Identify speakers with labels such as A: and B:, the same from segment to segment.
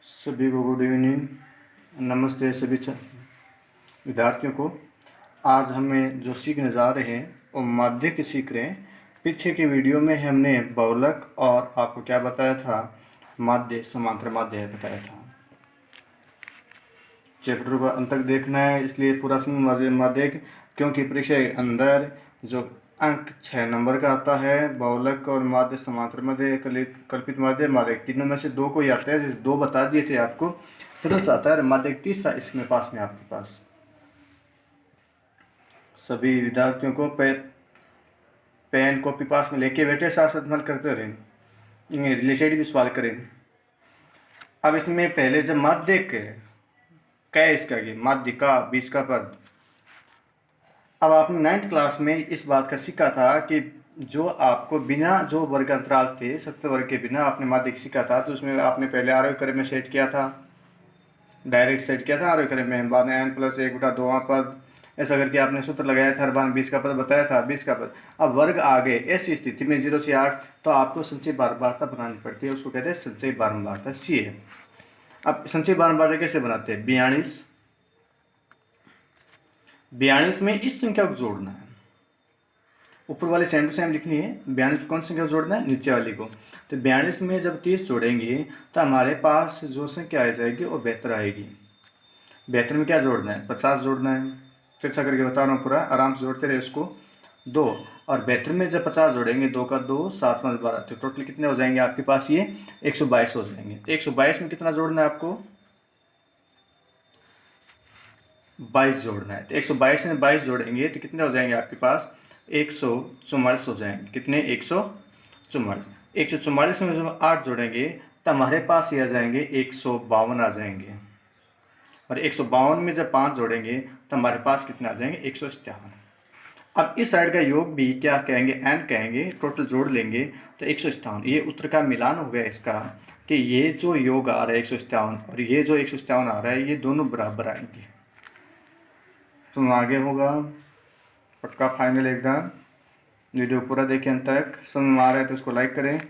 A: सभी को good evening. नमस्ते सभी विद्यार्थियों को। आज हमें जो सीखने जा रहे हैं वो माध्यक सीख रहे हैं। पीछे की वीडियो में हमने बहुलक और आपको क्या बताया था, माध्य समांतर माध्य बताया था। चैप्टर को अंत तक देखना है, इसलिए पूरा समय माध्यक, क्योंकि परीक्षा के अंदर जो अंक 6 नंबर का आता है बहुलक और माध्य समांतर माध्य कल्पित माध्य माध्यक, तीनों में से दो को ही आता है। जैसे दो बता दिए थे आपको, सरल से आता है। माध्यक तीसरा इसमें पास में आपके पास। सभी विद्यार्थियों को पेन कॉपी पास में लेके बैठे, साथ साथ मत करते रहें, रिलेटेड भी सवाल करें। अब इसमें पहले जब माध्यक क्या है, इसका ये माध्य का बीच का पद। अब आपने 9th क्लास में इस बात का सीखा था कि जो आपको बिना जो वर्ग अंतराल थे, सत्य वर्ग के बिना आपने माध्यक सीखा था, तो उसमें आपने पहले आरोह क्रम में सेट किया था, डायरेक्ट सेट किया था आरोह क्रम में। बाद में n+1/2 पद ऐसा करके आपने सूत्र लगाया था, हर बार 20 का पद बताया था, 20 का पद। अब वर्ग आ गए, ऐसी स्थिति में 0 से 8 तो आपको संचय बारंबारता बनानी पड़ती है, उसको कहते हैं संचय बारंबारता, सी है। अब संचय बारंबारता कैसे बनाते हैं? 42 में इस संख्या को जोड़ना है, ऊपर वाली सेम टू सेम लिखनी है। 42 कौन सी संख्या को जोड़ना है? नीचे वाली को। तो 42 में जब 30 जोड़ेंगे तो हमारे पास जो संख्या आ जाएगी वो 72 आएगी। 72 में क्या जोड़ना है? 50 जोड़ना है। फिर से करके बता रहा हूँ, पूरा आराम से जोड़ते रहे उसको। 2 और 72 में जब 50 जोड़ेंगे, 2 का 2, 7 5 12, तो टोटल कितने हो जाएंगे आपके पास? ये 122 हो जाएंगे। 122 में कितना जोड़ना है आपको? 22 जोड़ना है। तो 122 में 22 जोड़ेंगे तो कितने हो जाएंगे आपके पास? 144 हो जाएंगे। कितने? 144। 144 में जब 8 जोड़ेंगे तो हमारे पास ये आ जाएंगे 152 आ जाएंगे। और 152 में जब 5 जोड़ेंगे तो हमारे पास कितने आ जाएंगे? 157। अब इस साइड का योग भी क्या कहेंगे? n कहेंगे। टोटल जोड़ लेंगे तो 157। ये उत्तर का मिलान हो गया इसका, कि ये जो योग आ रहा है 157 और ये जो 157 आ रहा है, ये दोनों बराबर आएंगे। तो आगे होगा पक्का फाइनल एकदम। वीडियो पूरा देखें अंत तक। समझ में आ रहा है तो उसको लाइक करें,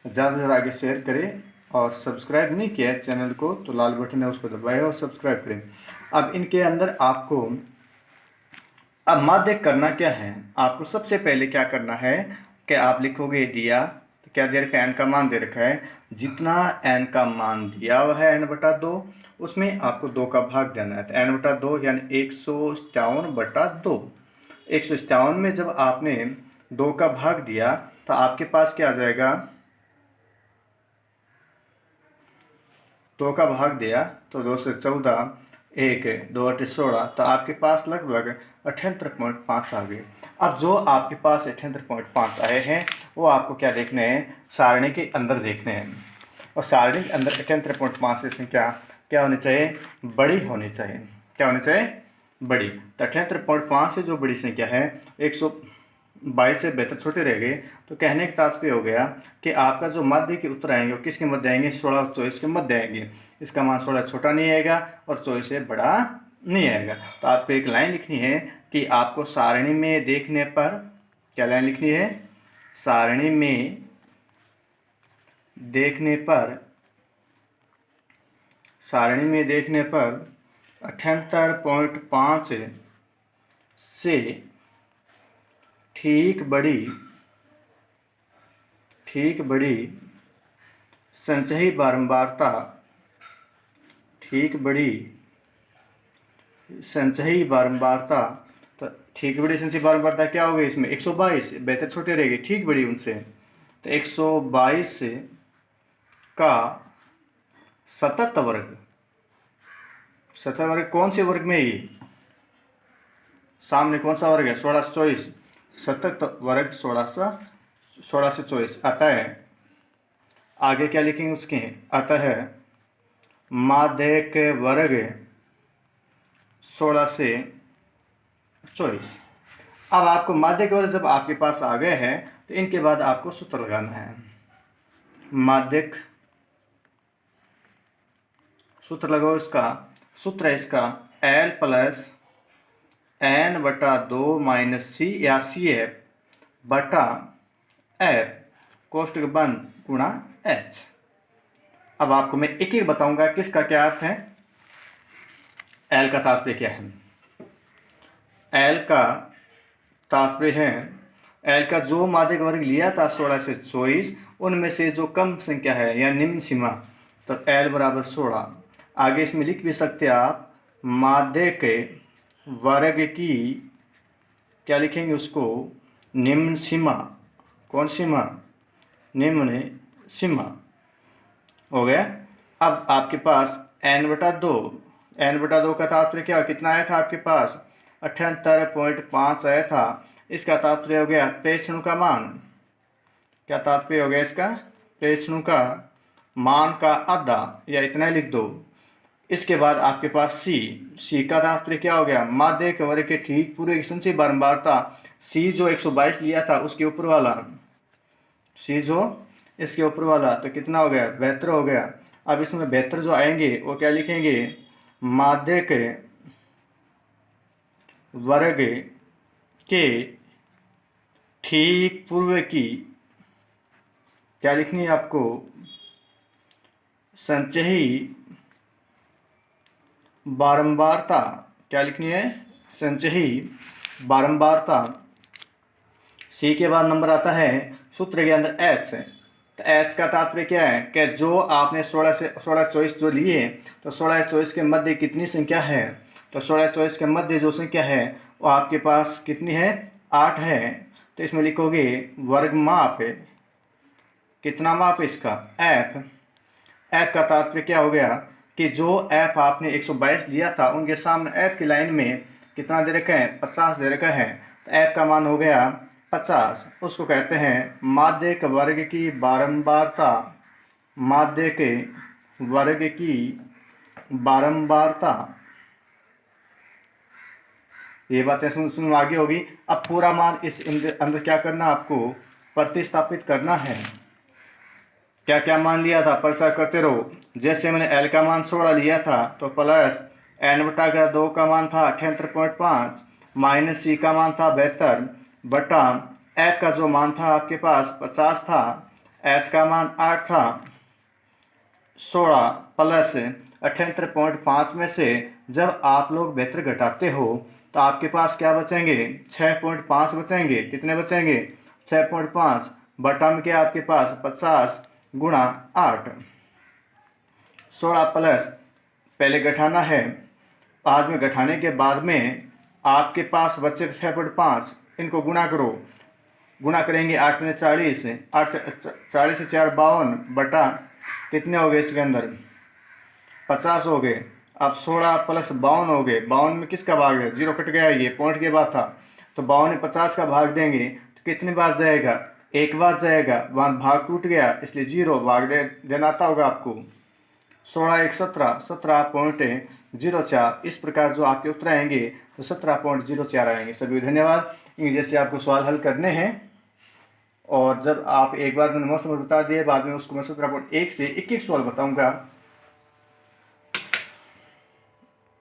A: ज़्यादा से ज़्यादा आगे शेयर करें, और सब्सक्राइब नहीं किया है चैनल को तो लाल बटन है उसको दबाएं और सब्सक्राइब करें। अब इनके अंदर आपको अब माध्य करना क्या है? आपको सबसे पहले क्या करना है कि आप लिखोगे दिया, तो क्या दे रखा है? n का मान दे रखा है। जितना n का मान दिया हुआ है n/2, उसमें आपको 2 का भाग देना है। तो n/2 यानी 157/2। 157 में जब आपने 2 का भाग दिया तो आपके पास क्या आ जाएगा? 2 का भाग दिया तो 2 से 14, 1 2 8 16, तो आपके पास लगभग 78.5 आ गए। अब जो आपके पास 78.5 आए हैं वो आपको क्या देखने हैं? सारणी के अंदर देखने हैं। और सारणी के अंदर 78.5 से संख्या क्या होनी चाहिए? बड़ी होनी चाहिए। क्या होनी चाहिए? बड़ी। तो 78.5 से जो बड़ी संख्या है, 122 से 72 छोटे रह गए। तो कहने का तात्पर्य हो गया कि आपका जो माध्य के उत्तर आएंगे वो किसके मध्य आएंगे? 16 और 24 के मध्य आएंगे। इसका मान 16 छोटा नहीं आएगा और 24 से बड़ा नहीं आएगा। तो आपको एक लाइन लिखनी है कि आपको सारणी में देखने पर, क्या लाइन लिखनी है? सारणी में देखने पर, सारणी में देखने पर 78.5 से ठीक बड़ी संचयी बारंबारता, ठीक बड़ी संचयी बारंबारता। तो ठीक बड़ी संचयी बारंबारता क्या होगी इसमें? 122, 72 छोटे रहेगी, ठीक बड़ी उनसे। तो 122 का सतत वर्ग। सतत वर्ग कौन से वर्ग में? ये सामने कौन सा वर्ग है? 16 से 24। सतत वर्ग 16 से 24 आता है। आगे क्या लिखेंगे उसके? अतः माध्यक वर्ग 16 से 24। अब आपको माध्यक वर्ग जब आपके पास आ गए हैं तो इनके बाद आपको सूत्र लगाना है। माध्यक सूत्र लगाओ। इसका सूत्र है इसका L+n/2 - c या CF/f कोष्टक बंद गुणा h। अब आपको मैं एक एक बताऊंगा किसका क्या अर्थ है। एल का तात्पर्य क्या है। एल का तात्पर्य है, एल का जो माध्यिक वर्ग लिया था 16 से 24, उनमें से जो कम संख्या है या निम्न सीमा, तो एल बराबर 16। आगे इसमें लिख भी सकते हैं आप, माध्यिक वर्ग की क्या लिखेंगे उसको, निम्न सीमा। कौन सीमा, निम्न सीमा। हो गया। अब आपके पास n/2, n/2 का तात्पर्य क्या, कितना आया था आपके पास 78.5 आया था। इसका तात्पर्य हो गया प्रेक्षणों का मान। क्या तात्पर्य हो गया इसका, प्रेक्षणों का मान का आधा, या इतना ही लिख दो। इसके बाद आपके पास सी का तात्पर्य क्या हो गया, माध्यिक वर्ग के ठीक पूरे की संचयी बारंबारता। सी जो 122 लिया था उसके ऊपर वाला, सी जो इसके ऊपर वाला, तो कितना हो गया 72 हो गया। अब इसमें 72 जो आएंगे वो क्या लिखेंगे, माध्यिक वर्ग के ठीक पूर्व की क्या लिखनी है आपको, संचयी बारंबारता। क्या लिखनी है, संचयी बारंबारता। सी के बाद नंबर आता है सूत्र के अंदर एच। तो एच का तात्पर्य क्या है कि जो आपने 16 से 24 जो लिए, तो 16 24 के मध्य कितनी संख्या है, तो 16 24 के मध्य जो संख्या है वो आपके पास कितनी है, 8 है। तो इसमें लिखोगे वर्ग माप, कितना माप इसका, एफ। एफ का तात्पर्य क्या हो गया कि जो एफ आपने 122 लिया था उनके सामने एफ की लाइन में कितना दे रखा है, 50 दे रखा है। तो एफ का मान हो गया 50। उसको कहते हैं माध्यिक वर्ग की बारंबारता। माध्यिक वर्ग की बारंबारता। ये बातें सुन आगे होगी। अब पूरा मान इस अंदर क्या करना, आपको प्रतिस्थापित करना है। क्या क्या मान लिया था, परिचय करते रहो। जैसे मैंने एल का मान 16 लिया था, तो प्लस n/2 का मान था 78.5, माइनस सी का मान था 72, बटा एफ का जो मान था आपके पास 50 था, एच का मान 8 था, 16 प्लस 78.5 में से जब आप लोग 72 घटाते हो तो आपके पास क्या बचेंगे, 6.5 बचेंगे। कितने बचेंगे, 6.5, बटा में क्या आपके पास 50 गुणा 8। 16 प्लस पहले घटाना है, बाद में घटाने के बाद में आपके पास बचे 6.5, इनको गुणा करो। गुणा करेंगे 8 में 40, 8 से 40 से 4 52, बटा कितने हो गए इसके अंदर 50 हो गए। अब 16 प्लस 52 हो गए। 52 में किसका भाग है, 0 कट गया, ये पॉइंट के बाद था। तो 52 में 50 का भाग देंगे तो कितनी बार जाएगा, एक बार जाएगा, वहाँ भाग टूट गया इसलिए 0 भाग देना आता होगा आपको। 16 1 17, 17.04। इस प्रकार जो आपके उत्तर आएंगे तो 17.04 आएंगे। सभी धन्यवाद। जैसे आपको सवाल हल करने हैं, और जब आप एक बार मैंने मौसम बता दिए, बाद में उसको मैं 17.1 से एक एक सवाल बताऊंगा।